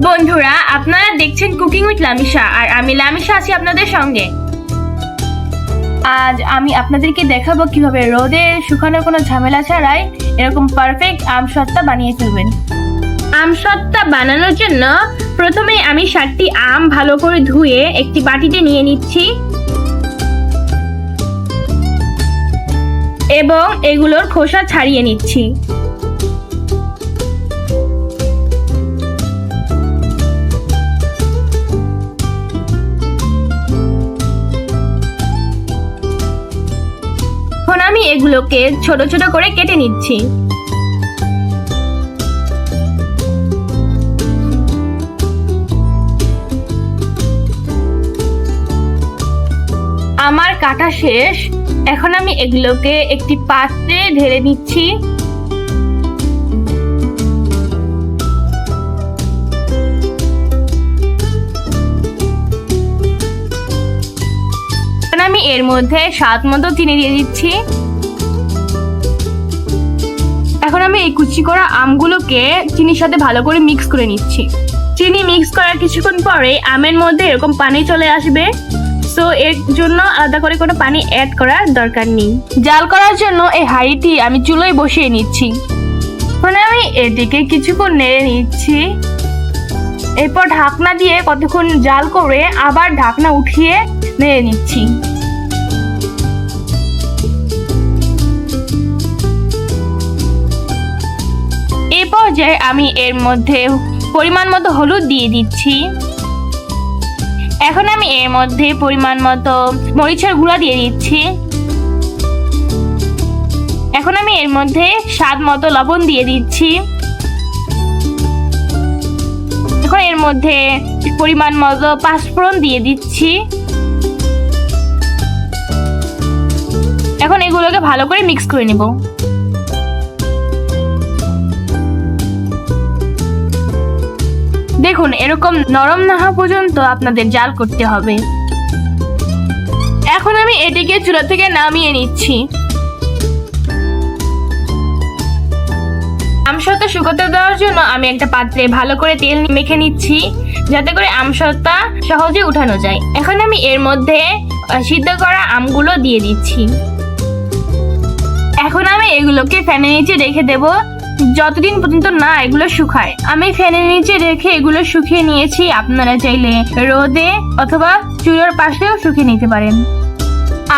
বন্ধুরা, আপনারা দেখছেন কুকিং উইথ লামিশা, আর আমি লামিশা আছি আপনাদের সঙ্গে। আজ আমি আপনাদেরকে দেখাবো কিভাবে রোদে শুকানোর কোনো ঝামেলা ছাড়াই এরকম পারফেক্ট আমসত্ত্বা বানিয়ে ফেলবেন। আমসত্ত্বা বানানোর জন্য প্রথমে আমি 7টি আম ভালো করে ধুয়ে একটি বাটিতে নিয়ে নিচ্ছি এবং এগুলোর খোসা ছাড়িয়ে নিচ্ছি। এখন আমি এগুলোকে ছোট ছোট করে কেটে নিচ্ছি। আমার কাটা শেষ। এখন আমি এগুলোকে একটি পাত্রে ঢেলে নিচ্ছি। আমি এর মধ্যে স্বাদ মতো চিনি দিয়ে দিচ্ছি। এখন আমি এই কুচি করা আমগুলোকে চিনির সাথে ভালো করে মিক্স করে নিচ্ছি। চিনি মিক্স করার কিছুক্ষণ পরে আমের মধ্যে এরকম পানি চলে আসবে, সো এর জন্য আলাদা করে কোনো পানি অ্যাড করার দরকার নেই। জাল করার জন্য এই হাঁড়িটি আমি চুলোয় বসিয়ে নিচ্ছি। এখন আমি এটিকে কিছুক্ষণ নেড়ে নিচ্ছি। এরপর ঢাকনা দিয়ে কতক্ষণ জাল করে আবার ঢাকনা উঠিয়ে নেড়ে নিচ্ছি। এই পর্যায়ে আমি এর মধ্যে পরিমাণ মতো হলুদ দিয়ে দিচ্ছি। এখন আমি এর মধ্যে পরিমাণ মতো মরিচের গুঁড়া দিয়ে দিচ্ছি। এখন আমি এর মধ্যে স্বাদ মতো লবণ দিয়ে দিচ্ছি। এখন এর মধ্যে পরিমাণ মতো পাঁচফোড়ন দিয়ে দিচ্ছি। এখন এগুলোকে ভালো করে মিক্স করে নেব। দেখুন, এরকম নরম না হওয়া পর্যন্ত আপনাদের জাল করতে হবে। এখন আমি এটিকে চুলা থেকে নামিয়ে নিচ্ছি। আমসত্ত্বা শুকোতে দেওয়ার জন্য আমি একটা পাত্রে ভালো করে তেল মেখে নিচ্ছি, যাতে করে আমসত্ত্বা সহজে উঠানো যায়। এখন আমি এর মধ্যে সিদ্ধ করা আমগুলো দিয়ে দিচ্ছি। এখন আমি এগুলোকে ফ্যানের নিচে রেখে দেব যতদিন পর্যন্ত না এগুলো শুকায়। আমি ফ্যানের নিচে রেখে এগুলো শুকিয়ে নিয়েছি। আপনারা চাইলে রোদে অথবা চুলার পাশেও শুকিয়ে নিতে পারেন।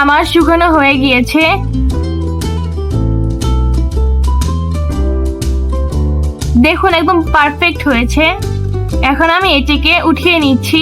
আমার শুকানো হয়ে গিয়েছে। দেখুন, একদম পারফেক্ট হয়েছে। এখন আমি এটিকে উঠিয়ে নিচ্ছি।